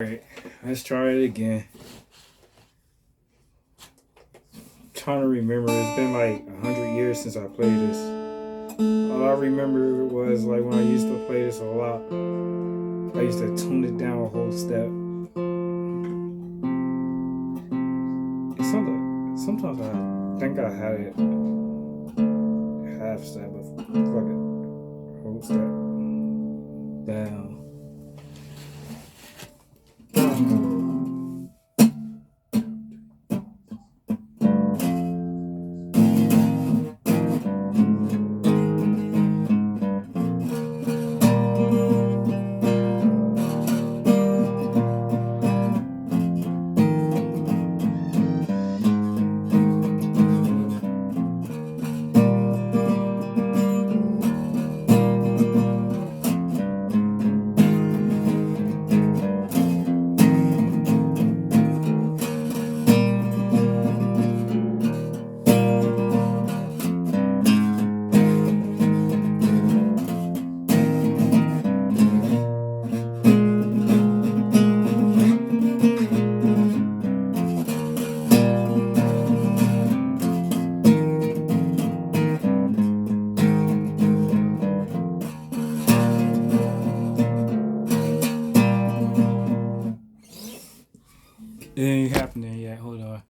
Alright, let's try it again. I'm trying to remember, it's been like 100 years since I played this. All I remember was like when I used to play this a lot. I used to tune it down a whole step. Sometimes I think I had it half step, but fuck it, whole step down.